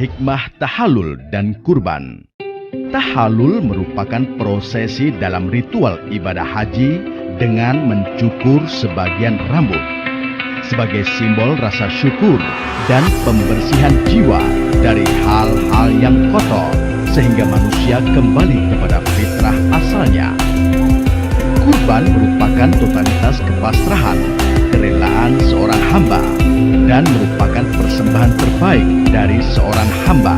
Hikmah tahallul dan kurban. Tahallul merupakan prosesi dalam ritual ibadah haji dengan mencukur sebagian rambut sebagai simbol rasa syukur dan pembersihan jiwa dari hal-hal yang kotor sehingga manusia kembali kepada fitrah asalnya. Kurban merupakan totalitas kepasrahan, kerelaan seorang hamba dan merupakan persembahan terbaik dari seorang hamba.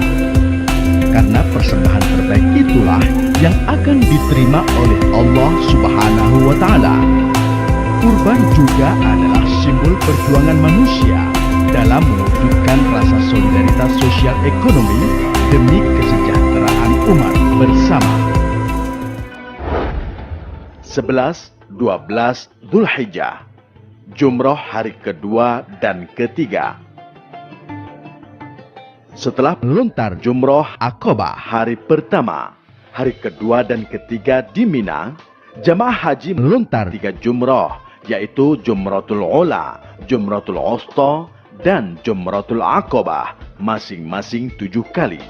Karena persembahan terbaik itulah yang akan diterima oleh Allah Subhanahu wa Ta'ala. Kurban juga adalah simbol perjuangan manusia dalam mewujudkan rasa solidaritas sosial ekonomi demi kesejahteraan umat bersama. 11-12 Dzulhijjah, Jumroh hari kedua dan ketiga. Setelah melontar Jumroh Aqabah hari pertama, hari kedua dan ketiga di Mina, jamaah haji melontar 3 jumroh, yaitu Jumratul Ula, Jumratul Wusta, dan Jumratul Aqabah, masing-masing 7 kali.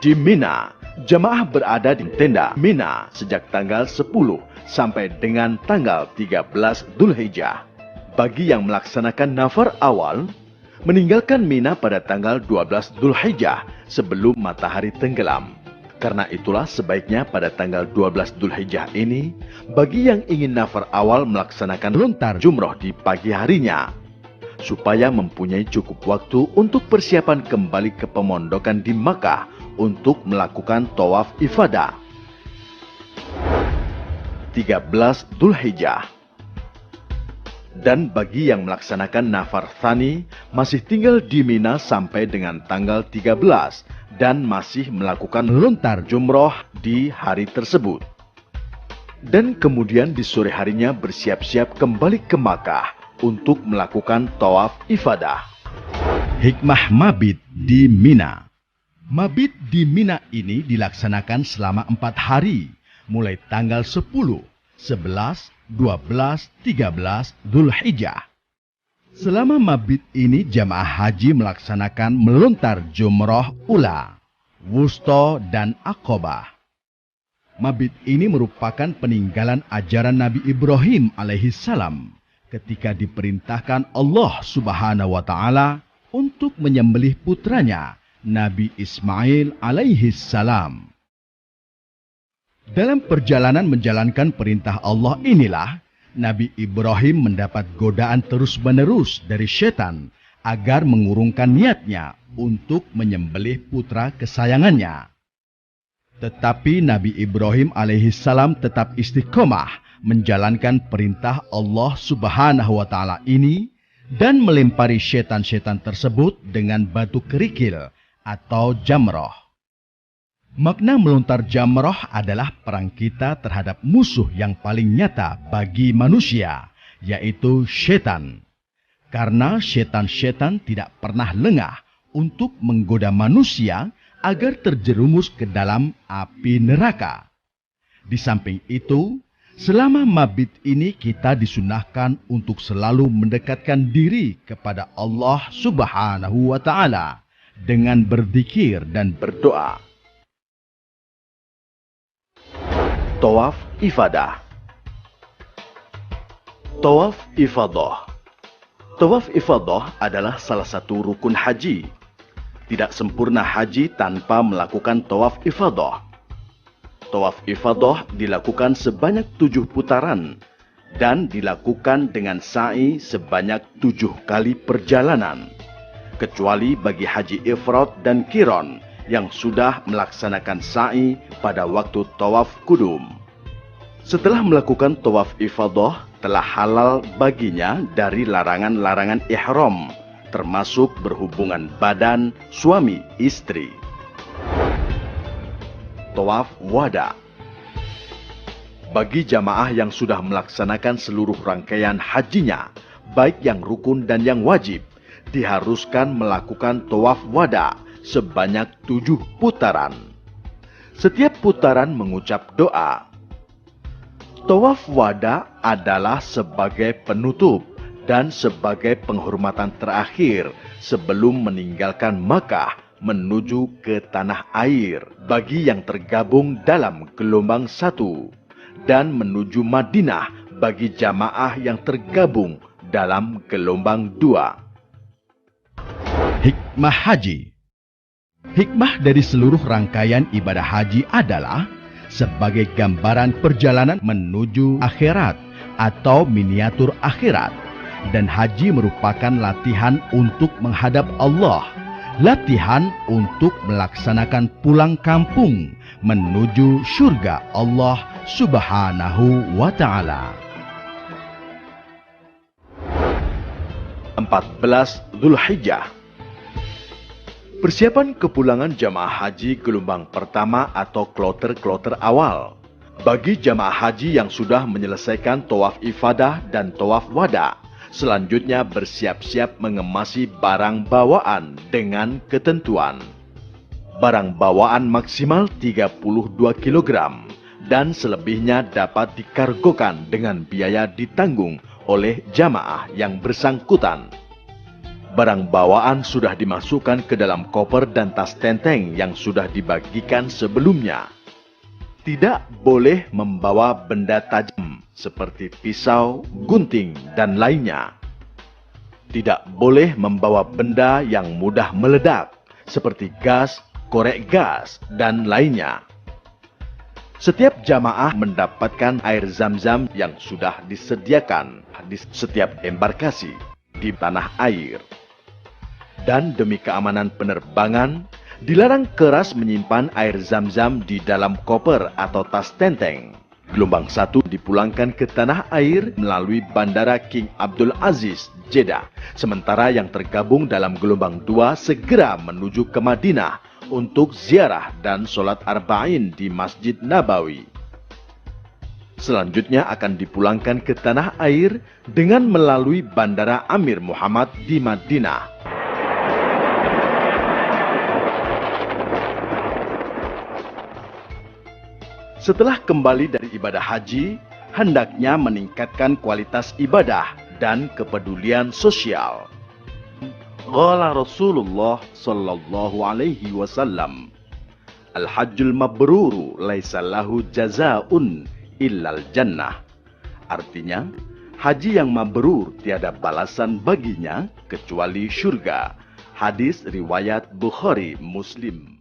Di Mina, jamaah berada di tenda Mina sejak tanggal 10 sampai dengan tanggal 13 Dzulhijjah. Bagi yang melaksanakan nafar awal, meninggalkan Mina pada tanggal 12 Dzulhijjah sebelum matahari tenggelam. Karena itulah sebaiknya pada tanggal 12 Dzulhijjah ini, bagi yang ingin nafar awal melaksanakan lontar jumroh di pagi harinya, supaya mempunyai cukup waktu untuk persiapan kembali ke pemondokan di Makkah untuk melakukan tawaf ifadah. 13 Dzulhijjah. Dan bagi yang melaksanakan nafar tsani masih tinggal di Mina sampai dengan tanggal 13 dan masih melakukan lontar jumroh di hari tersebut. Dan kemudian di sore harinya bersiap-siap kembali ke Makkah untuk melakukan tawaf ifadah. Hikmah mabit di Mina. Mabit di Mina ini dilaksanakan selama 4 hari, mulai tanggal 10, 11, 12, 13 Dzulhijjah. Selama mabit ini jamaah haji melaksanakan melontar Jumroh Ula, Wusta, dan Aqabah. Mabit ini merupakan peninggalan ajaran Nabi Ibrahim alaihissalam ketika diperintahkan Allah Subhanahu wa Ta'ala untuk menyembelih putranya Nabi Ismail alaihissalam. Dalam perjalanan menjalankan perintah Allah inilah, Nabi Ibrahim mendapat godaan terus-menerus dari setan agar mengurungkan niatnya untuk menyembelih putra kesayangannya. Tetapi Nabi Ibrahim alaihissalam tetap istiqomah menjalankan perintah Allah Subhanahu wa Ta'ala ini dan melempari setan-setan tersebut dengan batu kerikil atau jamroh. Makna melontar jamroh adalah perang kita terhadap musuh yang paling nyata bagi manusia, yaitu setan. Karena setan-setan tidak pernah lengah untuk menggoda manusia agar terjerumus ke dalam api neraka. Di samping itu, selama mabit ini kita disunahkan untuk selalu mendekatkan diri kepada Allah Subhanahu wa Ta'ala dengan berzikir dan berdoa. Tawaf ifadah. Tawaf ifadah. Tawaf ifadah adalah salah satu rukun haji. Tidak sempurna haji tanpa melakukan tawaf ifadah. Tawaf ifadah dilakukan sebanyak 7 putaran dan dilakukan dengan sa'i sebanyak 7 kali perjalanan. Kecuali bagi haji ifrad dan qiran yang sudah melaksanakan sa'i pada waktu tawaf kudum. Setelah melakukan tawaf ifadah, telah halal baginya dari larangan-larangan ihram, termasuk berhubungan badan suami istri. Tawaf wada. Bagi jamaah yang sudah melaksanakan seluruh rangkaian hajinya, baik yang rukun dan yang wajib, diharuskan melakukan tawaf wada sebanyak 7 putaran. Setiap putaran mengucap doa. Tawaf wada adalah sebagai penutup dan sebagai penghormatan terakhir sebelum meninggalkan Makkah menuju ke tanah air bagi yang tergabung dalam gelombang 1 dan menuju Madinah bagi jamaah yang tergabung dalam gelombang 2. Hikmah haji. Hikmah dari seluruh rangkaian ibadah haji adalah sebagai gambaran perjalanan menuju akhirat atau miniatur akhirat, dan haji merupakan latihan untuk menghadap Allah, latihan untuk melaksanakan pulang kampung menuju surga Allah Subhanahu wa Ta'ala. 14 Dzulhijjah. Persiapan kepulangan jamaah haji gelombang pertama atau kloter-kloter awal. Bagi jamaah haji yang sudah menyelesaikan tawaf ifadah dan tawaf wada, selanjutnya bersiap-siap mengemasi barang bawaan dengan ketentuan. Barang bawaan maksimal 32 kg dan selebihnya dapat dikargokan dengan biaya ditanggung oleh jamaah yang bersangkutan. Barang bawaan sudah dimasukkan ke dalam koper dan tas tenteng yang sudah dibagikan sebelumnya. Tidak boleh membawa benda tajam seperti pisau, gunting, dan lainnya. Tidak boleh membawa benda yang mudah meledak seperti gas, korek gas, dan lainnya. Setiap jamaah mendapatkan air zam-zam yang sudah disediakan di setiap embarkasi di tanah air. Dan demi keamanan penerbangan, dilarang keras menyimpan air zam-zam di dalam koper atau tas tenteng. Gelombang 1 dipulangkan ke tanah air melalui Bandara King Abdul Aziz, Jeddah. Sementara yang tergabung dalam gelombang 2 segera menuju ke Madinah untuk ziarah dan sholat arba'in di Masjid Nabawi. Selanjutnya akan dipulangkan ke tanah air dengan melalui Bandara Amir Muhammad di Madinah. Setelah kembali dari ibadah haji, hendaknya meningkatkan kualitas ibadah dan kepedulian sosial. Qala Rasulullah sallallahu alaihi wasallam, Al-hajjul mabruru laisa lahu jazaa'un illal jannah. Artinya, haji yang mabrur tiada balasan baginya kecuali syurga. Hadis riwayat Bukhari Muslim.